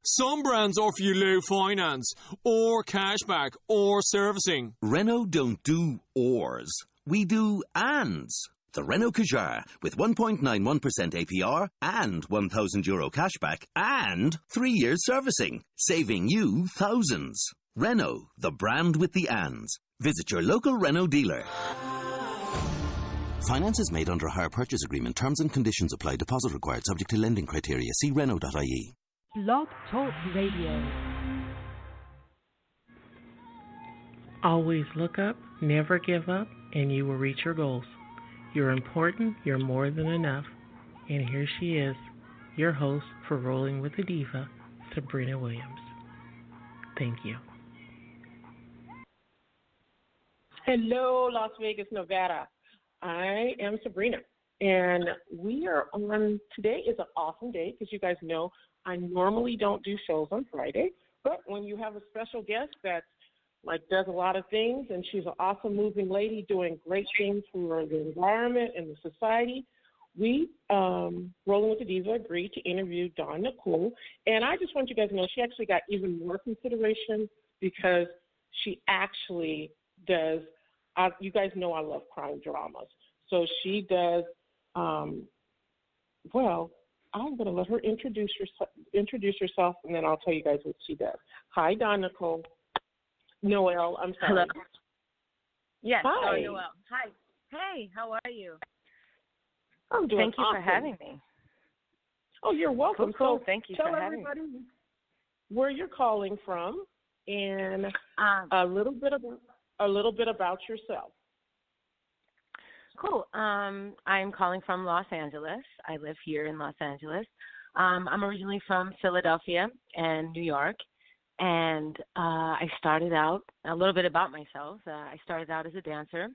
Some brands offer you low finance, or cashback, or servicing. Renault don't do ors. We do ands. The Renault Kadjar with 1.91% APR and €1,000 cashback and 3 years servicing, saving you thousands. Renault, the brand with the ands. Visit your local Renault dealer. Finance is made under a hire purchase agreement. Terms and conditions apply. Deposit required subject to lending criteria. See Renault.ie. Blog Talk Radio. Always look up, never give up, and you will reach your goals. You're important, you're more than enough. And here she is, your host for Rolling with the Diva, Sabrina Williams. Thank you. Hello, Las Vegas, Nevada. I am Sabrina, and we are on, today is an awesome day because you guys know I normally don't do shows on Friday, but when you have a special guest that does a lot of things, and she's an awesome moving lady doing great things for the environment and the society, we, Rolling with the Diva, agreed to interview Dawn Nicole, and I just want you guys to know she actually got even more consideration because she actually does. You guys know I love crime dramas. So she does, well, I'm going to let her introduce herself, and then I'll tell you guys what she does. Hi, Dawn Nicole. Noel, I'm sorry. Hello. Yes, hi. Noel. Hi. Hey, how are you? I'm doing Thank you awesome. for having me. Oh, you're welcome. Cool. So Thank you tell for having everybody me. where you're calling from and a little bit about yourself. Cool. I'm calling from Los Angeles. I live here in Los Angeles. I'm originally from Philadelphia and New York, and I started out, a little bit about myself. I started out as a dancer.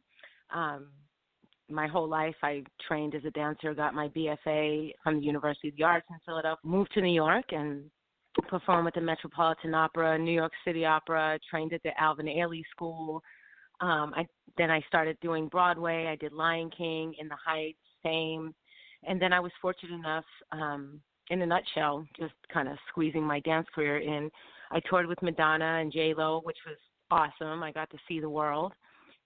My whole life I trained as a dancer, got my BFA from the University of the Arts in Philadelphia, moved to New York and performed with the Metropolitan Opera, New York City Opera, trained at the Alvin Ailey School. Then I started doing Broadway. I did Lion King, In the Heights, Fame. And then I was fortunate enough, in a nutshell, just kind of squeezing my dance career in. I toured with Madonna and J-Lo, which was awesome. I got to see the world.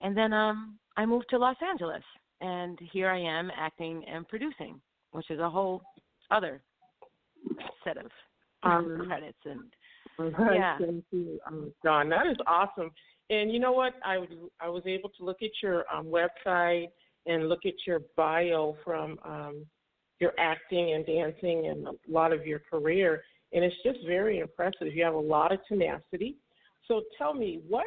And then I moved to Los Angeles. And here I am acting and producing, which is a whole other set of credits. And yeah. Thank you, Dawn. That is awesome. And you know what? I was able to look at your website and look at your bio from your acting and dancing and a lot of your career, and it's just very impressive. You have a lot of tenacity. So tell me, what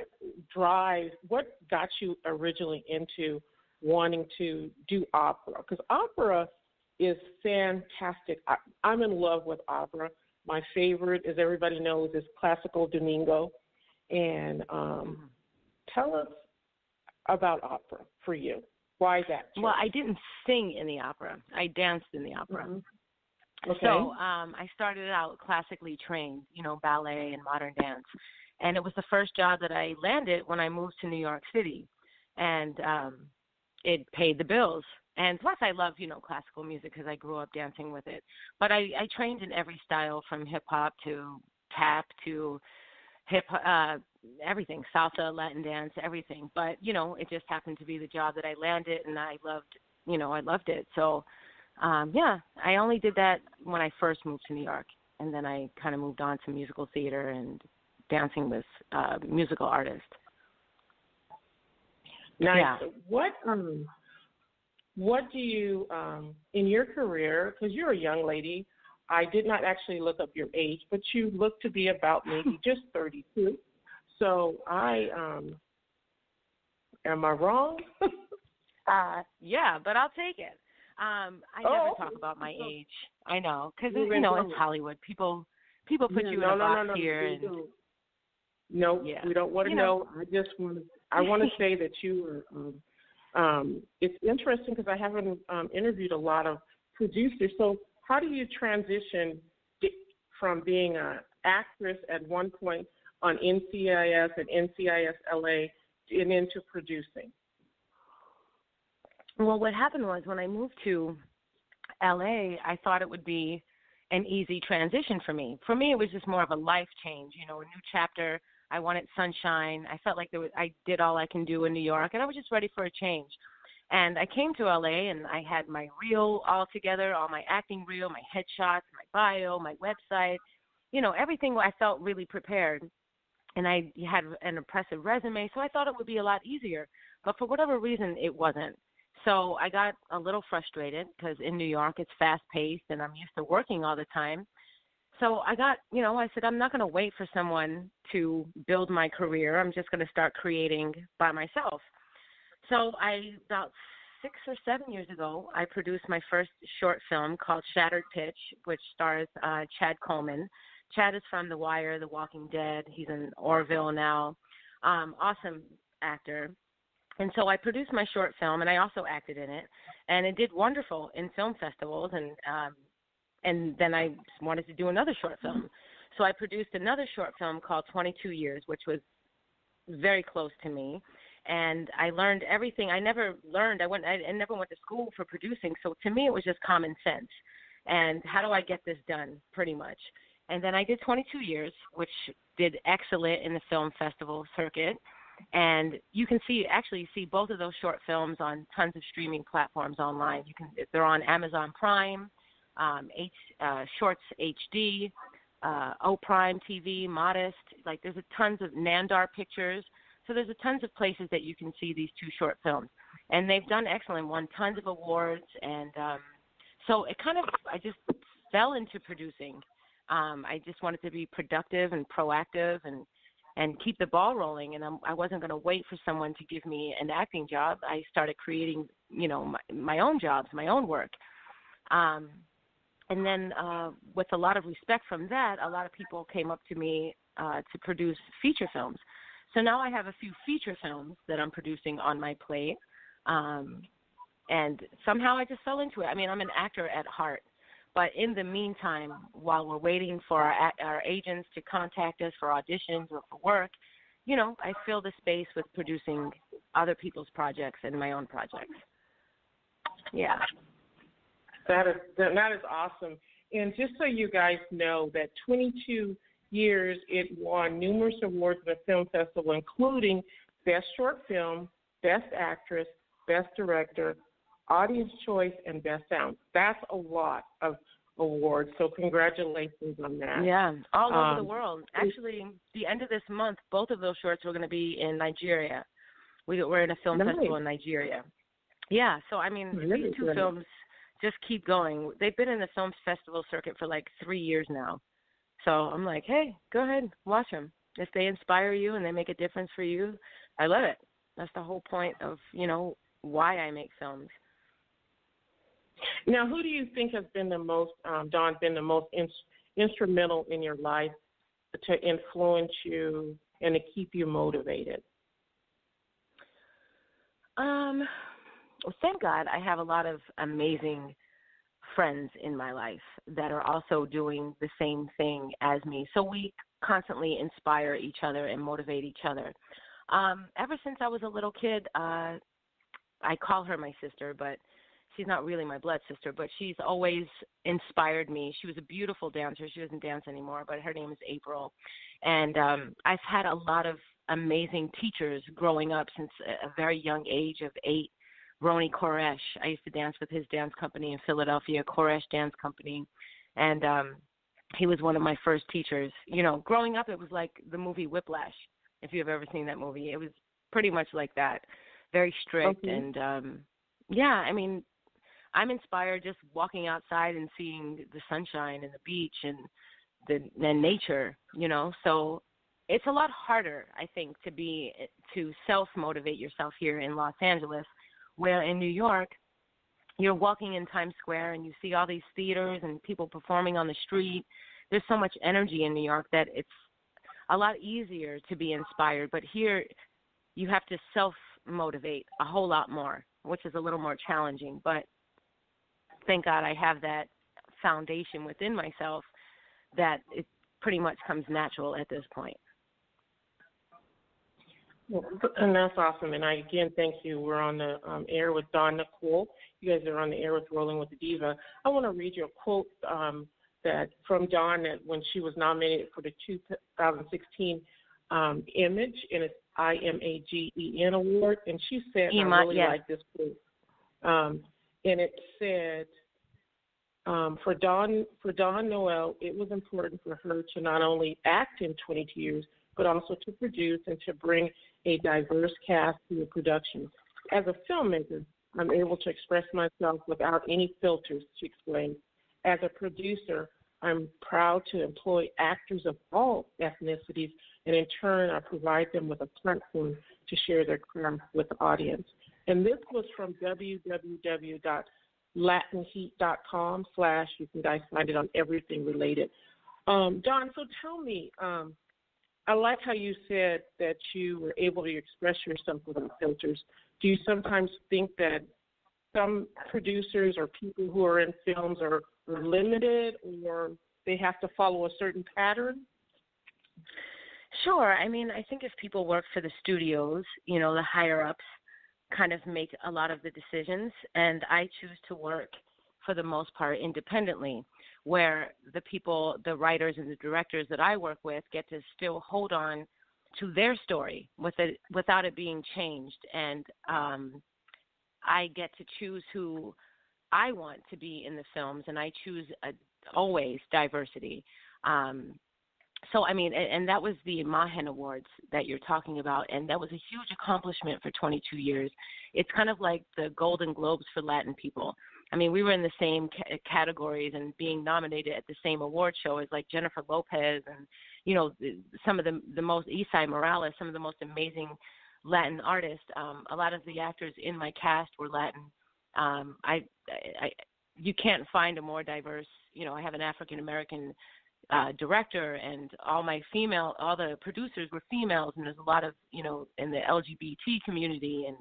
got you originally into wanting to do opera? Because opera is fantastic. I'm in love with opera. My favorite, as everybody knows, is Classical Domingo. And tell us about opera for you. Why that choice? Well, I didn't sing in the opera. I danced in the opera. Mm-hmm. Okay. So I started out classically trained, ballet and modern dance. And it was the first job that I landed when I moved to New York City. And it paid the bills. And plus I love, classical music because I grew up dancing with it. But I trained in every style from hip-hop to tap to everything, salsa, Latin dance, everything. But, it just happened to be the job that I landed, and I loved it. So, I only did that when I first moved to New York. And then I kind of moved on to musical theater and dancing with musical artists. Nice. Yeah. What do you, in your career, because you're a young lady, I did not actually look up your age, but you look to be about maybe just 32. So am I wrong? Yeah, but I'll take it. I never talk about my age. I know, because, it's Hollywood. People put you in a box here. No, yeah. We don't want to know. I want to say that you are, it's interesting because I haven't interviewed a lot of producers. So how do you transition from being an actress at one point on NCIS and NCIS LA and into producing? Well, what happened was when I moved to LA, I thought it would be, an easy transition for me. For me, it was just more of a life change, a new chapter. I wanted sunshine. I felt like I did all I can do in New York, and I was just ready for a change. And I came to LA, and I had my reel all together, all my acting reel, my headshots, my bio, my website, everything. I felt really prepared, and I had an impressive resume, so I thought it would be a lot easier. But for whatever reason, it wasn't. So I got a little frustrated because in New York it's fast-paced, and I'm used to working all the time. So I got, I said, I'm not going to wait for someone to build my career. I'm just going to start creating by myself. So about 6 or 7 years ago, I produced my first short film called Shattered Pitch, which stars Chad Coleman. Chad is from The Wire, The Walking Dead. He's in Orville now. Awesome actor. And so I produced my short film, and I also acted in it, and it did wonderful in film festivals. And then I wanted to do another short film. So I produced another short film called 22 Years, which was very close to me. And I learned everything. I never learned. I never went to school for producing. So to me, it was just common sense. And how do I get this done, pretty much? And then I did 22 Years, which did excellent in the film festival circuit. And you can actually see both of those short films on tons of streaming platforms online. They're on Amazon Prime, Shorts HD, Prime TV, Modest. Like there's tons of Nandar Pictures. So there's tons of places that you can see these two short films. And they've done excellent, won tons of awards. And so I just fell into producing. I just wanted to be productive and proactive and keep the ball rolling. And I wasn't going to wait for someone to give me an acting job. I started creating, my own jobs, my own work. And then with a lot of respect from that, a lot of people came up to me to produce feature films. So now I have a few feature films that I'm producing on my plate. And somehow I just fell into it. I mean, I'm an actor at heart. But in the meantime, while we're waiting for our agents to contact us for auditions or for work, I fill the space with producing other people's projects and my own projects. Yeah. That is awesome. And just so you guys know, that 22 years it won numerous awards at the film festival, including Best Short Film, Best Actress, Best Director, Audience Choice, and Best Sound. That's a lot of awards, so congratulations on that. Yeah, all over the world. Actually, the end of this month, both of those shorts were going to be in Nigeria. We're in a film festival in Nigeria. Yeah, so, I mean, these two films just keep going. They've been in the film festival circuit for like 3 years now. So I'm like, hey, go ahead, watch them. If they inspire you and they make a difference for you, I love it. That's the whole point of, why I make films. Now, who do you think has been the most, Dawn, instrumental in your life to influence you and to keep you motivated? Well, thank God I have a lot of amazing friends in my life that are also doing the same thing as me. So we constantly inspire each other and motivate each other. Ever since I was a little kid, I call her my sister, but she's not really my blood sister, but she's always inspired me. She was a beautiful dancer. She doesn't dance anymore, but her name is April. And I've had a lot of amazing teachers growing up since a very young age of 8. Roni Koresh. I used to dance with his dance company in Philadelphia, Koresh Dance Company. And he was one of my first teachers. Growing up, it was like the movie Whiplash, if you've ever seen that movie. It was pretty much like that, very strict. Okay. And, I mean, I'm inspired just walking outside and seeing the sunshine and the beach and the nature, So it's a lot harder, I think, to self-motivate yourself here in Los Angeles, where in New York, you're walking in Times Square and you see all these theaters and people performing on the street. There's so much energy in New York that it's a lot easier to be inspired. But here, you have to self-motivate a whole lot more, which is a little more challenging. But thank God I have that foundation within myself that it pretty much comes natural at this point. And that's awesome. And I, again, thank you. We're on the air with Dawn Nicole. You guys are on the air with Rolling with the Diva. I want to read you a quote that from Dawn that when she was nominated for the 2016 Image, and it's IMAGEN award, and she said, and I really like this quote, and it said, for Dawn Noel, it was important for her to not only act in 22 years, but also to produce and to bring a diverse cast to the production. As a filmmaker, I'm able to express myself without any filters, she explained. As a producer, I'm proud to employ actors of all ethnicities, and in turn, I provide them with a platform to share their craft with the audience. And this was from www.latinheat.com/ you can guys find it on everything related. Dawn, so tell me, I like how you said that you were able to express yourself without filters. Do you sometimes think that some producers or people who are in films are limited, or they have to follow a certain pattern? Sure. I mean, I think if people work for the studios, you know, the higher-ups kind of make a lot of the decisions, and I choose to work, for the most part, independently, where the people, the writers and the directors that I work with get to still hold on to their story without it being changed. And I get to choose who I want to be in the films, and I choose always diversity. So, I mean, and that was the Mahen Awards that you're talking about, and that was a huge accomplishment for 22 years. It's kind of like the Golden Globes for Latin people. I mean, we were in the same categories and being nominated at the same award show as like Jennifer Lopez and, you know, some of the most, Isai Morales, some of the most amazing Latin artists. A lot of the actors in my cast were Latin. You can't find a more diverse, you know, I have an African-American director, and all the producers were females, and there's a lot of, you know, in the LGBT community, and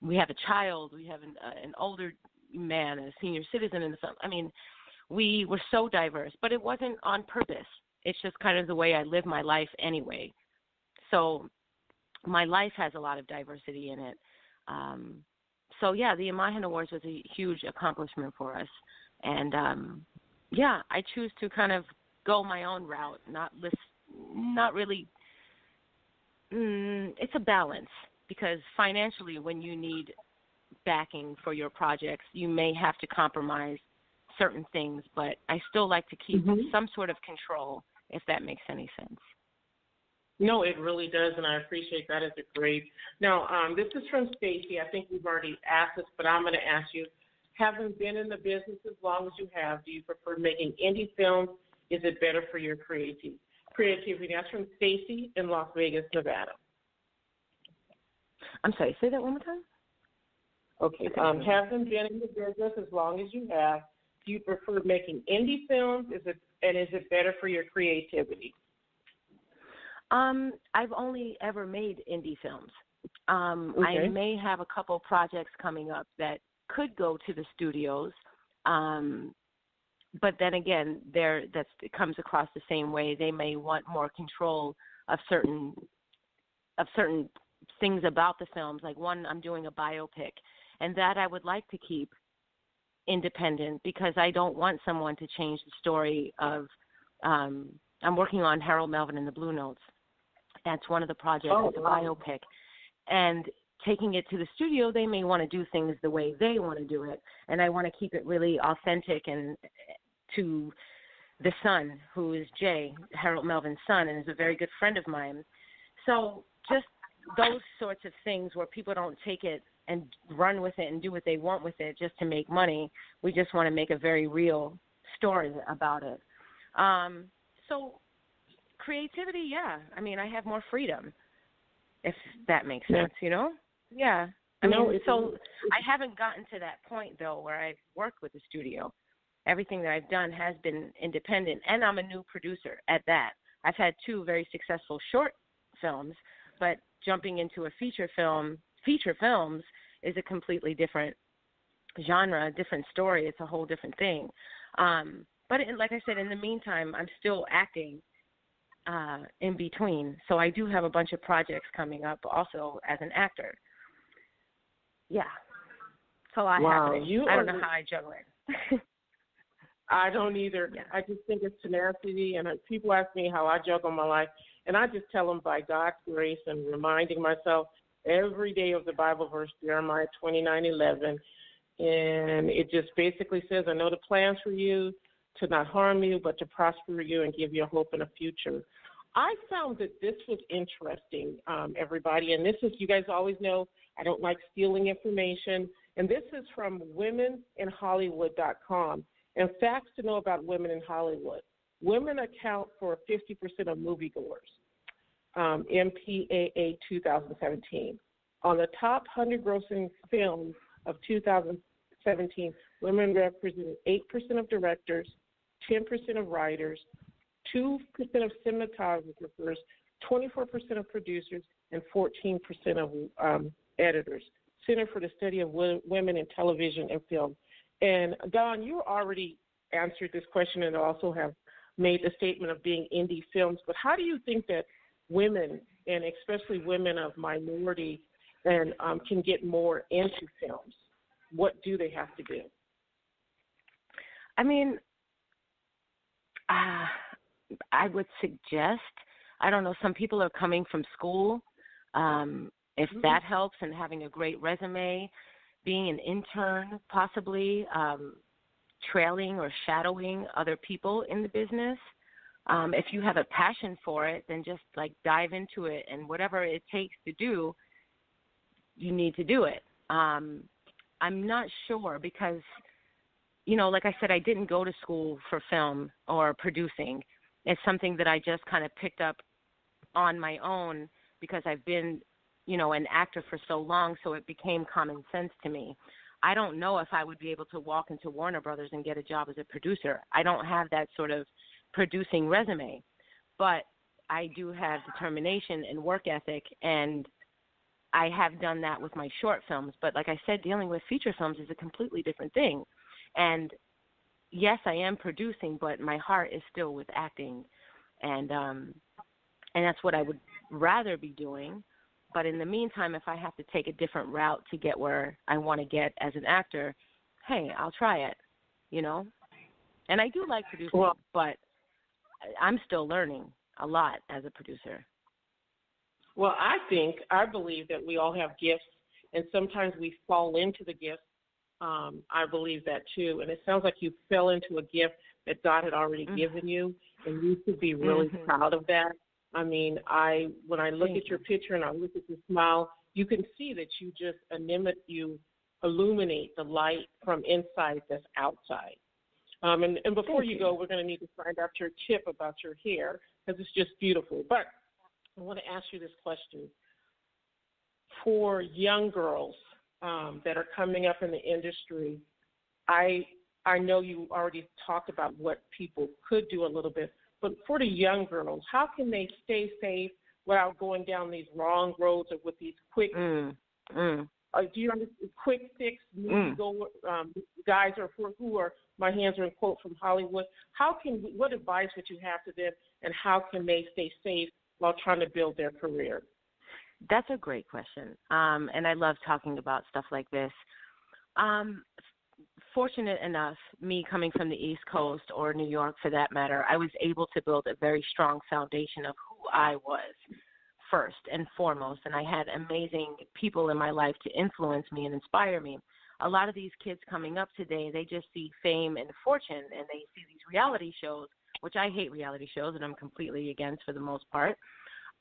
we have a child, we have an older man, a senior citizen in the film. I mean, we were so diverse, but it wasn't on purpose. It's just kind of the way I live my life anyway. So my life has a lot of diversity in it. So yeah, the Imagen Awards was a huge accomplishment for us. And yeah, I choose to kind of go my own route, not really. It's a balance, because financially, when you need backing for your projects, you may have to compromise certain things, but I still like to keep some sort of control, if that makes any sense. No, it really does, and I appreciate that. It's a great. Now, this is from Stacy. I think we've already asked this, but I'm going to ask you, having been in the business as long as you have, do you prefer making indie films? Is it better for your creativity? That's from Stacy in Las Vegas, Nevada. I'm sorry, say that one more time? Okay. Having been in the business as long as you have, do you prefer making indie films? Is it better for your creativity? I've only ever made indie films. I may have a couple projects coming up that could go to the studios, but then again, it comes across the same way. They may want more control of certain things about the films. Like one, I'm doing a biopic, and that I would like to keep independent, because I don't want someone to change the story of. I'm working on Harold Melvin and the Blue Notes. That's one of the projects. It's a biopic, and taking it to the studio, they may want to do things the way they want to do it, and I want to keep it really authentic and to the son, who is Jay, Harold Melvin's son, and is a very good friend of mine. So just those sorts of things where people don't take it and run with it and do what they want with it just to make money. We just want to make a very real story about it. So creativity, yeah. I mean, I have more freedom, if that makes sense, you know? Yeah. I haven't gotten to that point, though, where I've worked with the studio. Everything that I've done has been independent, and I'm a new producer at that. I've had 2 very successful short films, but jumping into a feature films is a completely different genre, a different story. It's a whole different thing. But like I said, in the meantime, I'm still acting in between. So I do have a bunch of projects coming up also as an actor. Yeah. So I don't know how I juggle it. I don't either. Yeah. I just think it's tenacity, and people ask me how I juggle my life, and I just tell them by God's grace and reminding myself every day of the Bible verse, Jeremiah 29:11, and it just basically says, I know the plans for you to not harm you, but to prosper you and give you a hope and a future. I found that this was interesting, everybody, and this is, you guys always know, I don't like stealing information, and this is from womeninhollywood.com. And facts to know about women in Hollywood. Women account for 50% of moviegoers, MPAA 2017. On the top 100 grossing films of 2017, women represented 8% of directors, 10% of writers, 2% of cinematographers, 24% of producers, and 14% of editors. Center for the Study of Women in Television and Film. And, Don, you already answered this question and also have made the statement of being indie films. But how do you think that women, and especially women of minority, and can get more into films? What do they have to do? I mean, I would suggest, I don't know, some people are coming from school. If that helps, and having a great resume, being an intern, possibly trailing or shadowing other people in the business. If you have a passion for it, then just like dive into it, and whatever it takes to do, you need to do it. I'm not sure because, you know, like I said, I didn't go to school for film or producing. It's something that I just kind of picked up on my own because I've been, you know, an actor for so long, so it became common sense to me. I don't know if I would be able to walk into Warner Brothers and get a job as a producer. I don't have that sort of producing resume, but I do have determination and work ethic, and I have done that with my short films. But like I said, dealing with feature films is a completely different thing. And yes, I am producing, but my heart is still with acting, and that's what I would rather be doing. But in the meantime, if I have to take a different route to get where I want to get as an actor, hey, I'll try it, you know? And I do like producing, but I'm still learning a lot as a producer. Well, I believe that we all have gifts, and sometimes we fall into the gift. I believe that too. And it sounds like you fell into a gift that God had already given you, and you should be really proud of that. I mean, when I look at your picture and I look at your smile, you can see that you just illuminate the light from inside that's outside. And before you go, we're going to need to find out your tip about your hair because it's just beautiful. But I want to ask you this question. For young girls that are coming up in the industry, I know you already talked about what people could do a little bit, but for the young girls, how can they stay safe without going down these wrong roads or with these quick, do you understand, quick fix guys who are, my hands are in quote, from Hollywood? What advice would you have to them, and how can they stay safe while trying to build their career? That's a great question, and I love talking about stuff like this. Fortunate enough, me coming from the East Coast or New York for that matter, I was able to build a very strong foundation of who I was first and foremost, and I had amazing people in my life to influence me and inspire me. A lot of these kids coming up today, they just see fame and fortune, and they see these reality shows, which I hate reality shows, and I'm completely against for the most part.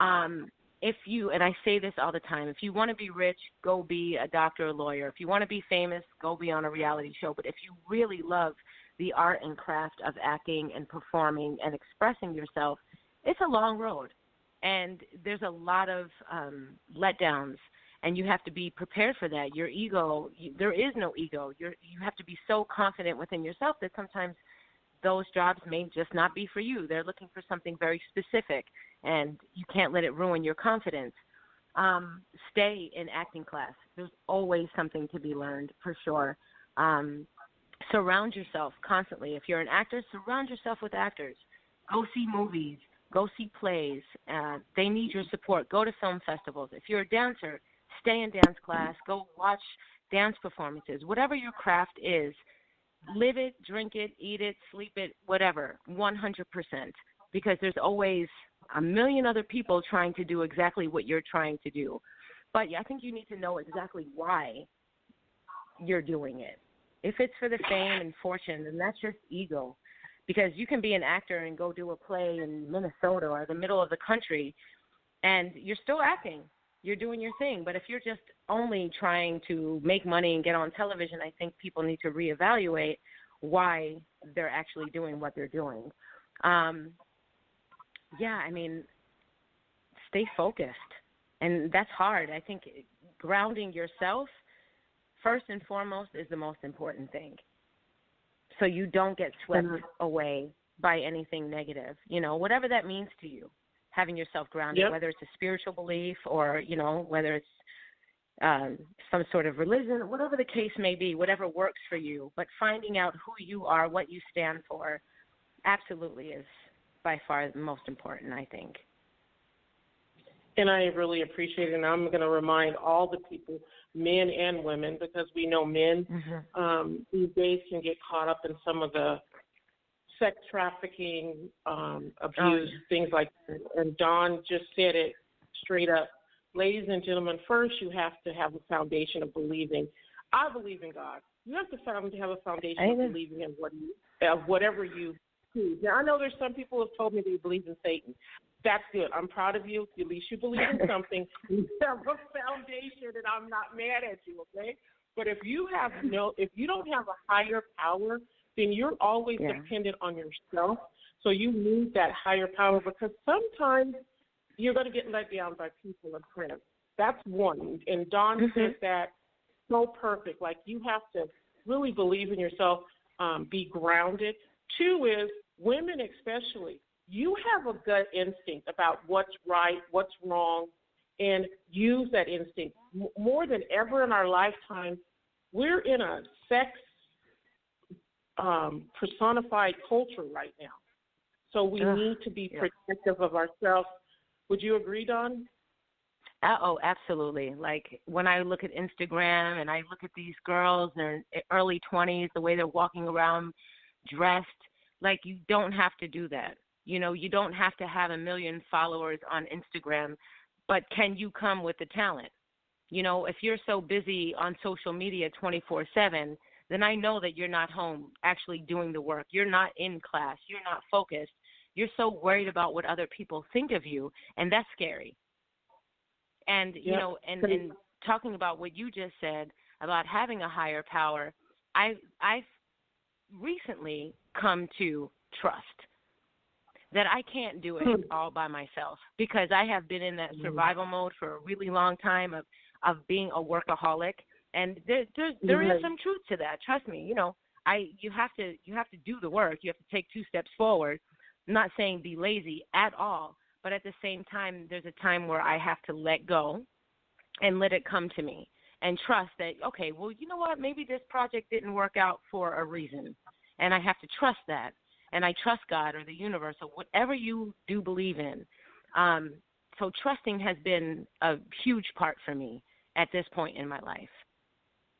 And I say this all the time, if you want to be rich, go be a doctor or lawyer. If you want to be famous, go be on a reality show. But if you really love the art and craft of acting and performing and expressing yourself, it's a long road. And there's a lot of letdowns, and you have to be prepared for that. Your ego, there is no ego. You have to be so confident within yourself that sometimes those jobs may just not be for you. They're looking for something very specific, and you can't let it ruin your confidence. Stay in acting class. There's always something to be learned, for sure. Surround yourself constantly. If you're an actor, surround yourself with actors. Go see movies. Go see plays. They need your support. Go to film festivals. If you're a dancer, stay in dance class. Go watch dance performances. Whatever your craft is, live it, drink it, eat it, sleep it, whatever, 100%, because there's always a million other people trying to do exactly what you're trying to do. But I think you need to know exactly why you're doing it. If it's for the fame and fortune, then that's just ego. Because you can be an actor and go do a play in Minnesota or the middle of the country, and you're still acting. You're doing your thing. But if you're just only trying to make money and get on television, I think people need to reevaluate why they're actually doing what they're doing. Stay focused. And that's hard. I think grounding yourself, first and foremost, is the most important thing. So you don't get swept away by anything negative, whatever that means to you, having yourself grounded, whether it's a spiritual belief or, whether it's some sort of religion, whatever the case may be, whatever works for you. But finding out who you are, what you stand for, absolutely is by far the most important, I think. And I really appreciate it. And I'm going to remind all the people, men and women, because we know men these days can get caught up in some of the sex trafficking, abuse, things like that. And Dawn just said it straight up. Ladies and gentlemen, first you have to have a foundation of believing. I believe in God. You have to have a foundation of believing in whatever you choose. Now, I know there's some people who have told me they believe in Satan. That's good. I'm proud of you. At least you believe in something. You have a foundation, and I'm not mad at you, okay? But if you don't have a higher power, then you're always dependent on yourself. So you need that higher power, because sometimes you're going to get let down by people and friends. That's one. And Dawn says that so perfect. Like, you have to really believe in yourself, be grounded. Two is, women especially, you have a gut instinct about what's right, what's wrong, and use that instinct. More than ever in our lifetime, we're in a sex personified culture right now. So we need to be protective of ourselves. Would you agree, Dawn? Oh, absolutely. Like, when I look at Instagram and I look at these girls in their early 20s, the way they're walking around dressed, like, you don't have to do that. You don't have to have 1 million followers on Instagram, but can you come with the talent? If you're so busy on social media 24/7, then I know that you're not home actually doing the work. You're not in class. You're not focused. You're so worried about what other people think of you, and that's scary. And, and talking about what you just said about having a higher power, I've recently come to trust that I can't do it all by myself, because I have been in that survival mode for a really long time of being a workaholic, and there is some truth to that. Trust me, you have to do the work. You have to take 2 steps forward. I'm not saying be lazy at all, but at the same time, there's a time where I have to let go and let it come to me and trust that, okay, well, you know what, maybe this project didn't work out for a reason, and I have to trust that. And I trust God or the universe or whatever you do believe in. So trusting has been a huge part for me at this point in my life,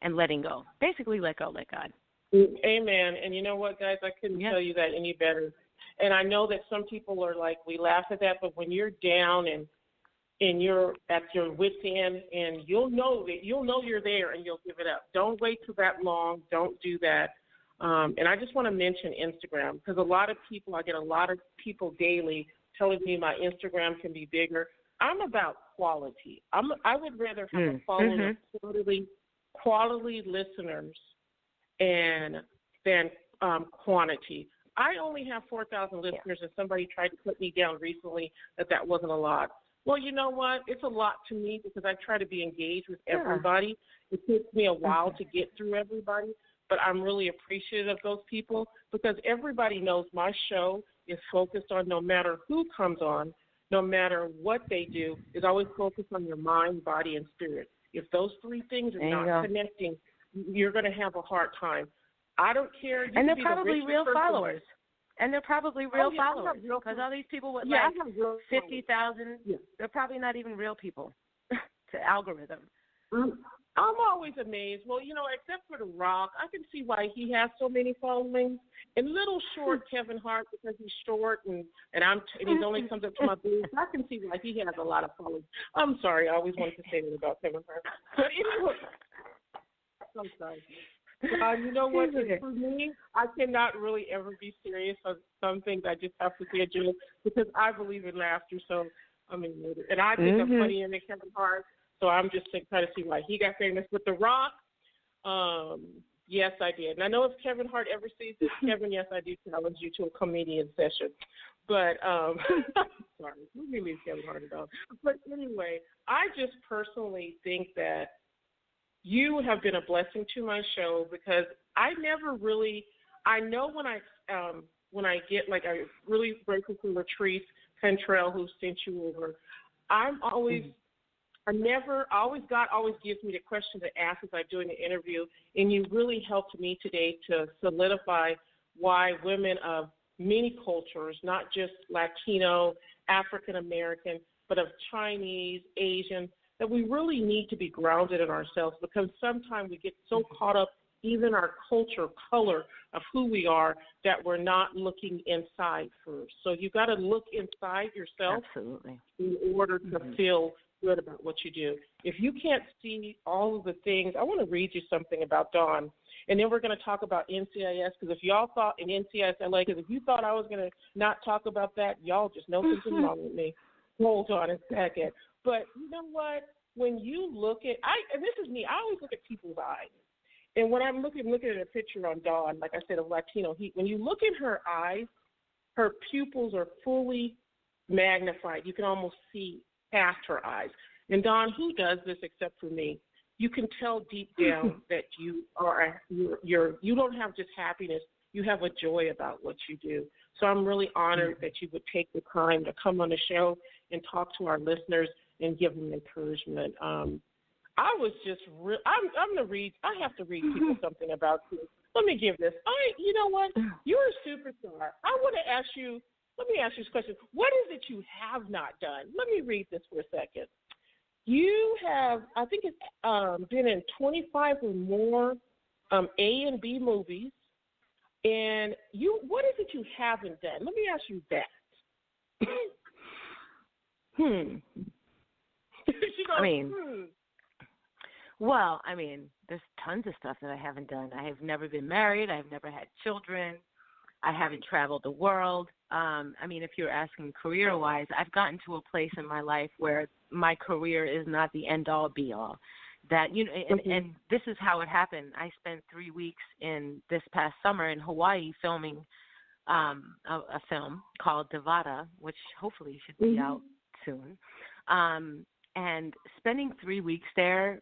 and letting go. Basically, let go, let God. Amen. And you know what, guys? I couldn't tell you that any better. And I know that some people are like, we laugh at that, but when you're down and you're at your wit's end, and you'll know you're there, and you'll give it up. Don't wait till that long. Don't do that. And I just want to mention Instagram, because I get a lot of people daily telling me my Instagram can be bigger. I'm about quality. I would rather have a following of quality listeners than quantity. I only have 4,000 listeners, and somebody tried to put me down recently that wasn't a lot. Well, you know what? It's a lot to me, because I try to be engaged with everybody. It takes me a while to get through everybody. But I'm really appreciative of those people, because everybody knows my show is focused on, no matter who comes on, no matter what they do, is always focused on your mind, body, and spirit. If those 3 things are not connecting, you're going to have a hard time. I don't care. And they're probably real followers. Because all these people with 50,000, they're probably not even real people to algorithm. I'm always amazed. Well, except for The Rock, I can see why he has so many followings. And little short Kevin Hart, because he's short and he only comes up to my boobs. I can see why he has a lot of followers. I'm sorry, I always wanted to say that about Kevin Hart. But anyway, I'm sorry. You know what? For me, I cannot really ever be serious on some things. I just have to be a joke because I believe in laughter. So and I think I'm funnier than Kevin Hart. So I'm just trying to see why he got famous. With The Rock, yes, I did. And I know if Kevin Hart ever sees this, Kevin, yes, I do challenge you to a comedian session. But, sorry, let me leave Kevin Hart alone. But anyway, I just personally think that you have been a blessing to my show because I never really, I know when I get, like, I really grateful for Latrice Cantrell who sent you over. I'm always... God always gives me the question to ask as I'm doing the interview, and you really helped me today to solidify why women of many cultures, not just Latino, African American, but of Chinese, Asian, that we really need to be grounded in ourselves because sometimes we get so caught up, even our culture, color of who we are, that we're not looking inside first. So you got to look inside yourself. Absolutely. In order to feel good about what you do. If you can't see all of the things, I want to read you something about Dawn, and then we're going to talk about NCIS, because if y'all thought in NCIS LA, because if you thought I was going to not talk about that, y'all just know something wrong with me. Hold on a second. But you know what? When you look at, and this is me, I always look at people's eyes. And when I'm looking at a picture on Dawn, like I said, of Latino heat, when you look in her eyes, her pupils are fully magnified. You can almost see past her eyes. And Dawn, who does this except for me? You can tell deep down that you don't have just happiness, you have a joy about what you do. So I'm really honored that you would take the time to come on the show and talk to our listeners and give them encouragement. I was just I'm going to read, I have to read people something about you. Let me give this. You know what? You're a superstar. I want to ask you, let me ask you this question. What is it you have not done? Let me read this for a second. You have, I think it's been in 25 or more A and B movies. And what is it you haven't done? Let me ask you that. There's tons of stuff that I haven't done. I have never been married. I've never had children. I haven't traveled the world. If you're asking career-wise, I've gotten to a place in my life where my career is not the end-all, be-all. That and this is how it happened. I spent 3 weeks in this past summer in Hawaii filming a film called Diva, which hopefully should be out soon. And spending 3 weeks there,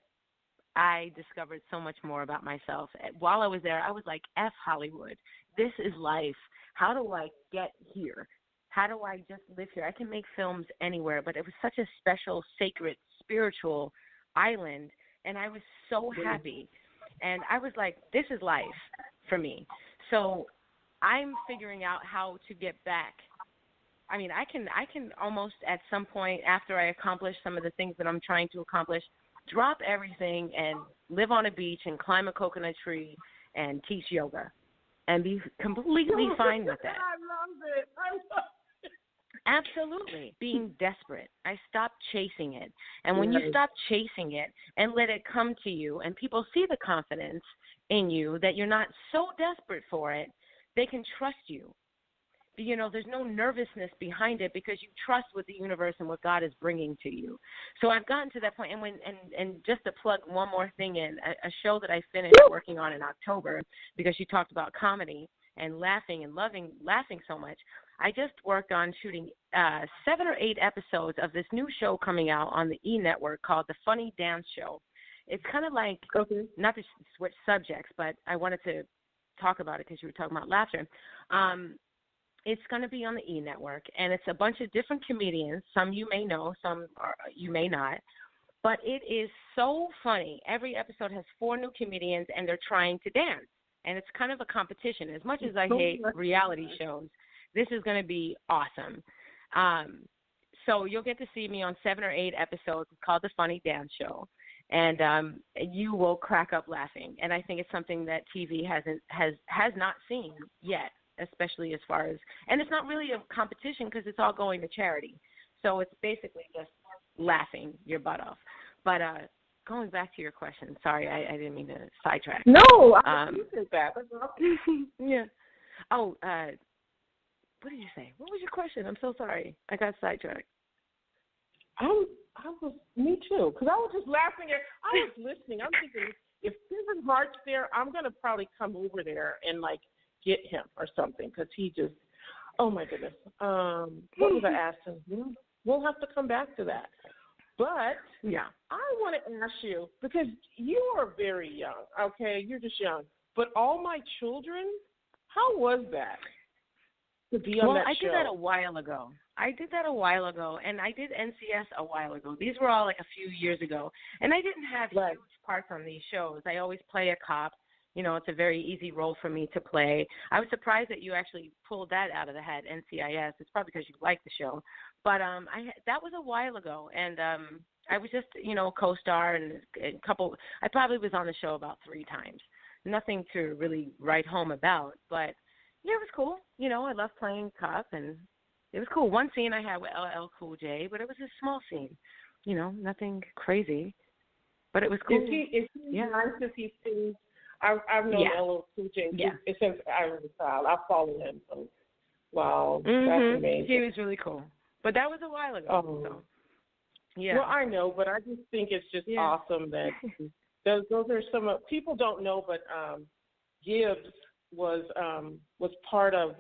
I discovered so much more about myself. While I was there, I was like, F Hollywood. This is life. How do I get here? How do I just live here? I can make films anywhere, but it was such a special, sacred, spiritual island, and I was so happy. And I was like, this is life for me. So I'm figuring out how to get back. I can almost at some point after I accomplish some of the things that I'm trying to accomplish, drop everything and live on a beach and climb a coconut tree and teach yoga and be completely fine with that. I love it. Absolutely. Being desperate. I stopped chasing it. And when you stop chasing it and let it come to you and people see the confidence in you that you're not so desperate for it, they can trust you. There's no nervousness behind it because you trust what the universe and what God is bringing to you. So I've gotten to that point. And just to plug one more thing in, a show that I finished working on in October because you talked about comedy and laughing and laughing so much. I just worked on shooting 7 or 8 episodes of this new show coming out on the E! Network called The Funny Dance Show. It's kind of like, not to switch subjects, but I wanted to talk about it because you were talking about laughter. It's going to be on the E! Network, and it's a bunch of different comedians. Some you may know, some you may not. But it is so funny. Every episode has 4 new comedians, and they're trying to dance. And it's kind of a competition. As much as I hate reality shows, this is going to be awesome. So you'll get to see me on 7 or 8 episodes. It's called The Funny Dance Show. and you will crack up laughing. And I think it's something that TV has not seen yet, especially as far as, and it's not really a competition because it's all going to charity. So it's basically just laughing your butt off. But going back to your question, sorry, I didn't mean to sidetrack. No, I appreciate that. Yeah. Oh, what did you say? What was your question? I'm so sorry. I got sidetracked. Me too, because I was just laughing I was listening. I'm thinking, if Kevin Hart's there, I'm going to probably come over there and, like, get him or something, because he just, oh, my goodness. What was I asking? We'll have to come back to that. But yeah, I want to ask you, because you are very young, okay? You're just young. But all my children, how was that to be on that show? Well, I did that a while ago. And I did NCS a while ago. These were all like a few years ago. And I didn't have huge parts on these shows. I always play a cop. You know, it's a very easy role for me to play. I was surprised that you actually pulled that out of the hat, NCIS. It's probably because you like the show. But that was a while ago. And I was just, co-star and a couple. I probably was on the show about 3 times. Nothing to really write home about. But, yeah, it was cool. I love playing cop, and it was cool. One scene I had with LL Cool J, but it was a small scene. Nothing crazy. But it was cool. Is he nice as he seems? I've known LL Cool J since I was a child. I follow him. So, wow, that's amazing. He was really cool. But that was a while ago. Oh. So, yeah. Well, I know, but I just think it's just awesome that those are some people don't know, but Gibbs was part of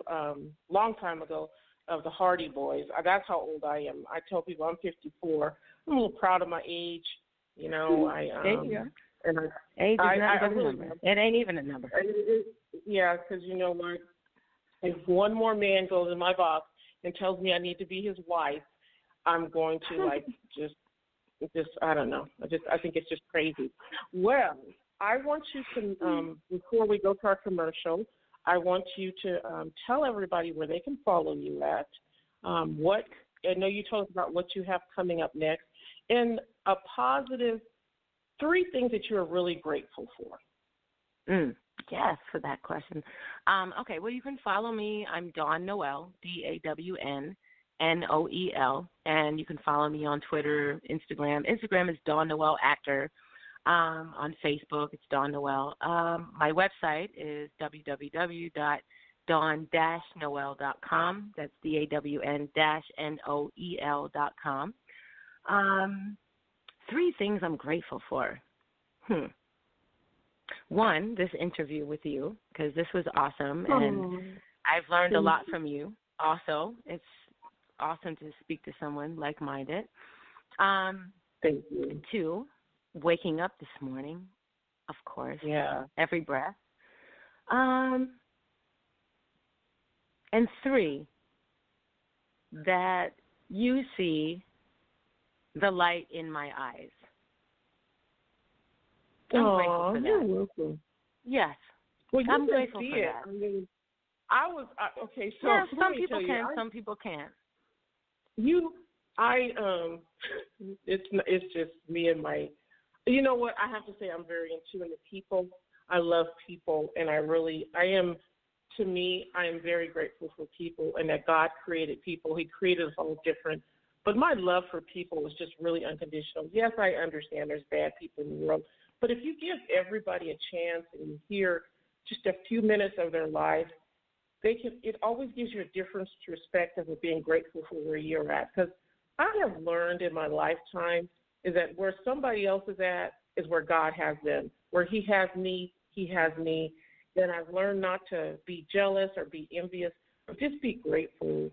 long time ago of the Hardy Boys. That's how old I am. I tell people I'm 54. I'm a little proud of my age. There you go. And age is not a number. It ain't even a number. Yeah, because you know what? If one more man goes in my box and tells me I need to be his wife, I'm going to just I don't know. I think it's just crazy. Well, I want you to before we go to our commercial, I want you to tell everybody where they can follow you at. I know you told us about what you have coming up next, and a positive 3 things that you are really grateful for. Yes, for that question. Okay, well, you can follow me. I'm Dawn Noel, DAWN NOEL, and you can follow me on Twitter, Instagram. Instagram is Dawn Noel Actor. On Facebook, it's Dawn Noel. My website is www.dawn-noel.com. That's DAWN-NOEL.com. 3 things I'm grateful for. 1, this interview with you, because this was awesome, and I've learned a lot from you. Also, it's awesome to speak to someone like-minded. Thank you. 2, waking up this morning, of course. Yeah. Every breath. And 3, that you see the light in my eyes. I'm grateful for that. You're welcome. Yes. Well, I'm grateful for it. that. I mean, okay, so yeah, let some me people tell can, you, some people can't. It's just me and my, you know what, I have to say I'm very in tune with people. I love people, and I am very grateful for people, and that God created people. He created us all different. But my love for people is just really unconditional. Yes, I understand there's bad people in the world, but if you give everybody a chance and you hear just a few minutes of their life, it always gives you a different perspective of being grateful for where you're at. Because I have learned in my lifetime is that where somebody else is at is where God has them. Where He has me, He has me. Then I've learned not to be jealous or be envious, but just be grateful.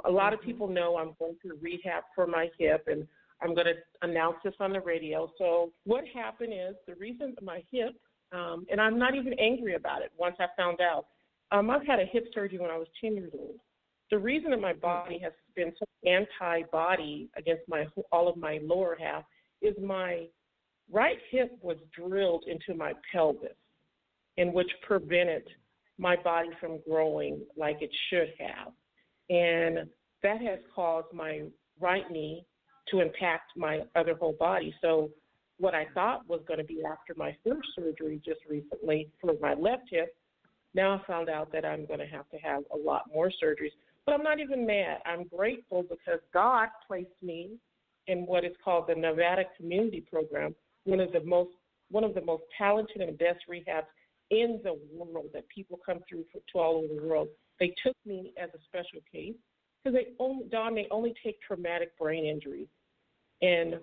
A lot of people know I'm going through rehab for my hip, and I'm going to announce this on the radio. So what happened is the reason my hip, and I'm not even angry about it once I found out, I've had a hip surgery when I was 10 years old. The reason that my body has been so anti-body against all of my lower half is my right hip was drilled into my pelvis, in which prevented my body from growing like it should have. And that has caused my right knee to impact my other whole body. So what I thought was going to be after my first surgery just recently for my left hip. Now I found out that I'm going to have a lot more surgeries. But I'm not even mad. I'm grateful because God placed me in what is called the Nevada Community Program, one of the most talented and best rehabs in the world that people come through to all over the world. They took me as a special case because they only take traumatic brain injuries. And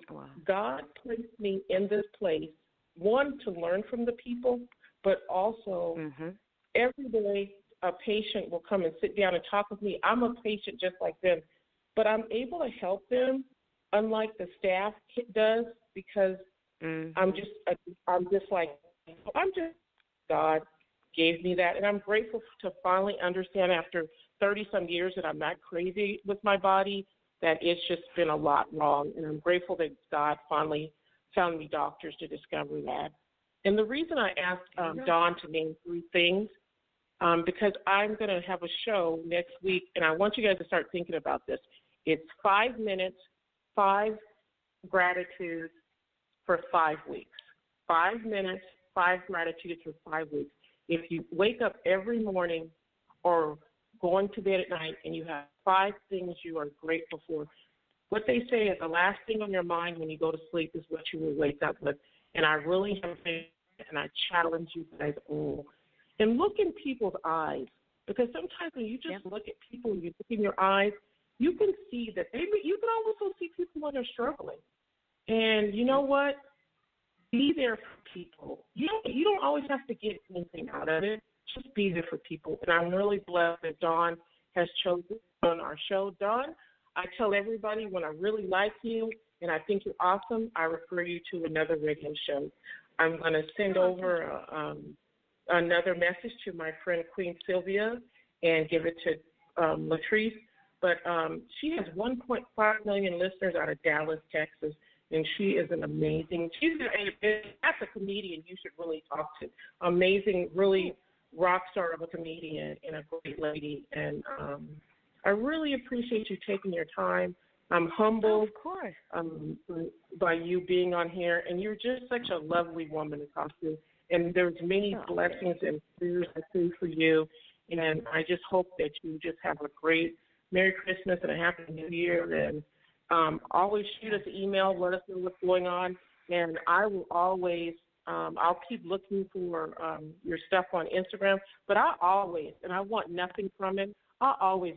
God placed me in this place, one, to learn from the people, but also every day a patient will come and sit down and talk with me. I'm a patient just like them, but I'm able to help them unlike the staff does because I'm just God gave me that, and I'm grateful to finally understand after 30-some years that I'm not crazy with my body, that it's just been a lot wrong, and I'm grateful that God finally found me doctors to discover that. And the reason I asked Dawn to name 3 things, because I'm going to have a show next week, and I want you guys to start thinking about this. It's 5 minutes, 5 gratitudes for 5 weeks. 5 minutes, 5 gratitudes for 5 weeks. If you wake up every morning or going to bed at night and you have 5 things you are grateful for, what they say is the last thing on your mind when you go to sleep is what you will wake up with. And I really have faith, and I challenge you guys all. And look in people's eyes, because sometimes when you just look at people, you look in your eyes, you can see that you can also see people when they're struggling. And you know what? Be there for people. You don't always have to get anything out of it. Just be there for people. And I'm really blessed that Dawn has chosen on our show. Dawn, I tell everybody when I really like you and I think you're awesome, I refer you to another radio show. I'm going to send over another message to my friend Queen Sylvia and give it to Latrice. But she has 1.5 million listeners out of Dallas, Texas, and she is an amazing. That's a comedian you should really talk to. Amazing, really rock star of a comedian and a great lady. And I really appreciate you taking your time. I'm humbled, of course, by you being on here, and you're just such a lovely woman to talk to. And there's many blessings and prayers I pray for you. And I just hope that you just have a great Merry Christmas and a Happy New Year. And always shoot us an email, let us know what's going on. And I will always, I'll keep looking for your stuff on Instagram. But I always, and I want nothing from it, I always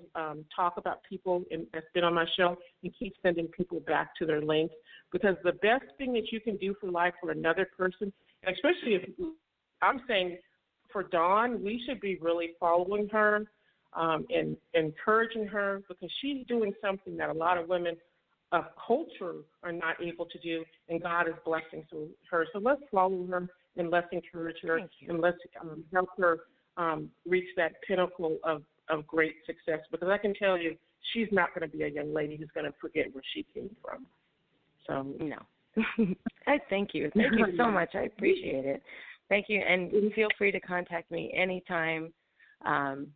talk about people that's been on my show and keep sending people back to their links, because the best thing that you can do for life for another person, especially if I'm saying for Dawn, we should be really following her and encouraging her, because she's doing something that a lot of women of culture are not able to do, and God is blessing her. So let's follow her and let's encourage her and let's help her reach that pinnacle of great success, because I can tell you she's not going to be a young lady who's going to forget where she came from. So no. I thank you. Thank you so much. I appreciate it. Thank you, and feel free to contact me anytime.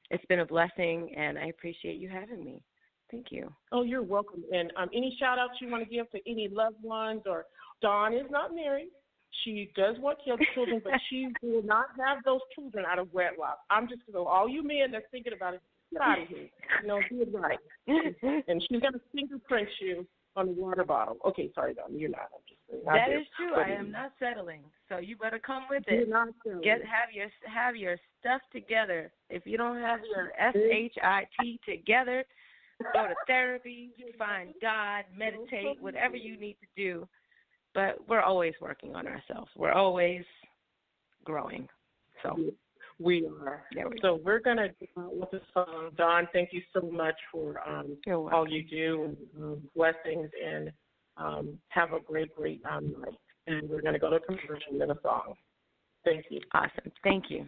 It's been a blessing, and I appreciate you having me. Thank you. Oh, you're welcome. And any shout-outs you want to give to any loved ones? Or Dawn is not married. She does want children, but she will not have those children out of wedlock. I'm just going to, all you men that's thinking about it, get out of here. Do it right. And she's going to fingerprint you on the water bottle. Okay, sorry, Dawn, you're not. I'm just saying. That is true. I am not settling. So you better come with it. You're not settling. Have your stuff together. If you don't have your SHIT together, go to therapy, find God, meditate, whatever you need to do. But we're always working on ourselves. We're always growing. So we are. So we're going to go out with the song. Dawn, thank you so much for all you do, and blessings, and have a great night. And we're going to go to a commercial and then a song. Thank you. Awesome. Thank you.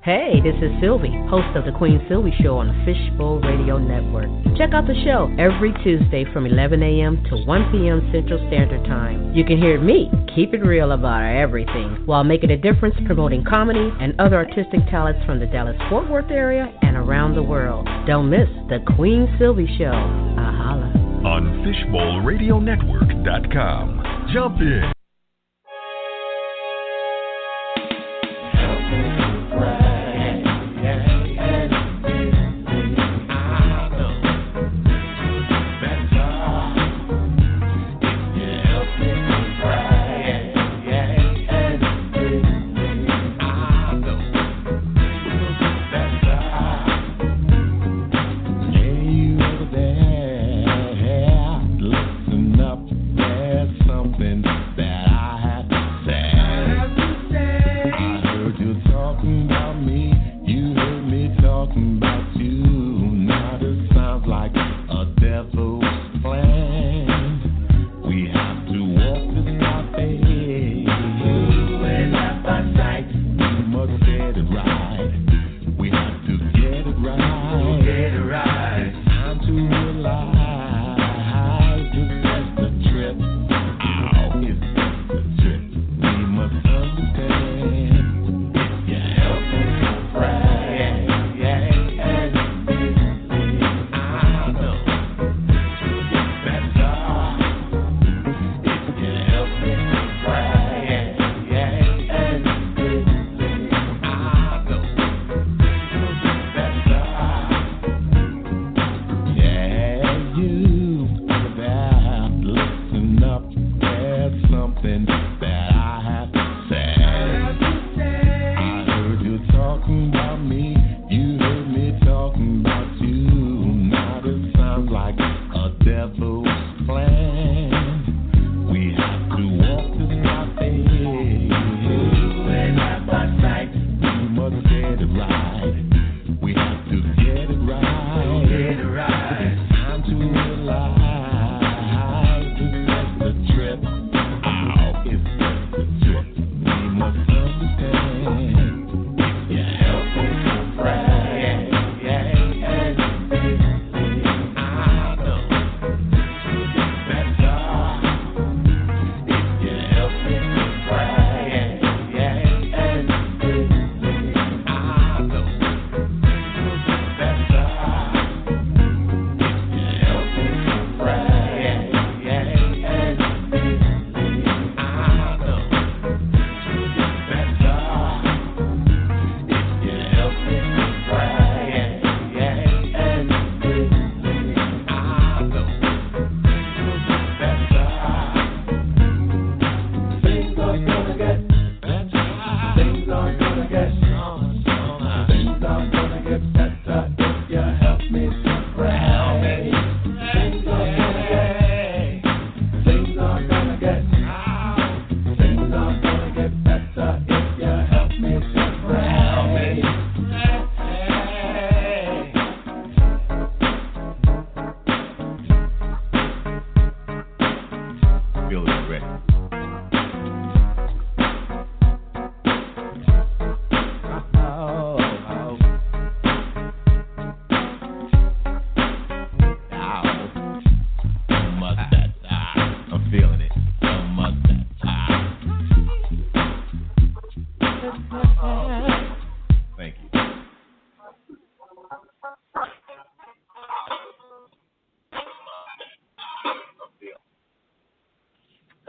Hey, this is Sylvie, host of the Queen Sylvie Show on the Fishbowl Radio Network. Check out the show every Tuesday from 11 a.m. to 1 p.m. Central Standard Time. You can hear me keep it real about everything while making a difference promoting comedy and other artistic talents from the Dallas-Fort Worth area and around the world. Don't miss the Queen Sylvie Show. Ahala. on FishbowlRadioNetwork.com. Jump in.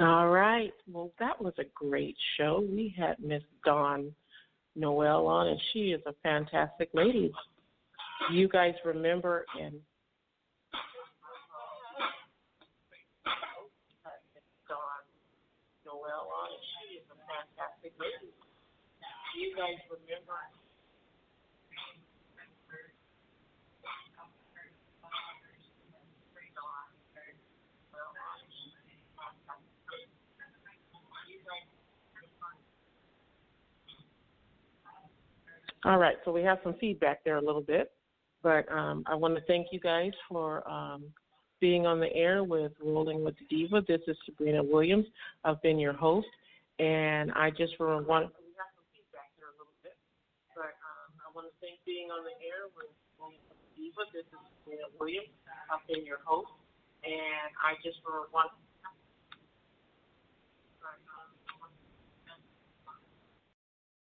All right. Well, that was a great show. We had Miss Dawn Noel on, and she is a fantastic lady. You guys remember Miss Dawn Noel on, and she is a fantastic lady. You guys remember? All right, so we have some feedback there a little bit, but I want to thank you guys for being on the air with Rolling with the Diva. This is Sabrina Williams. I've been your host, and I just want we have some feedback there a little bit, but I want to thank being on the air with Rolling with the Diva. This is Sabrina Williams. I've been your host, and I just want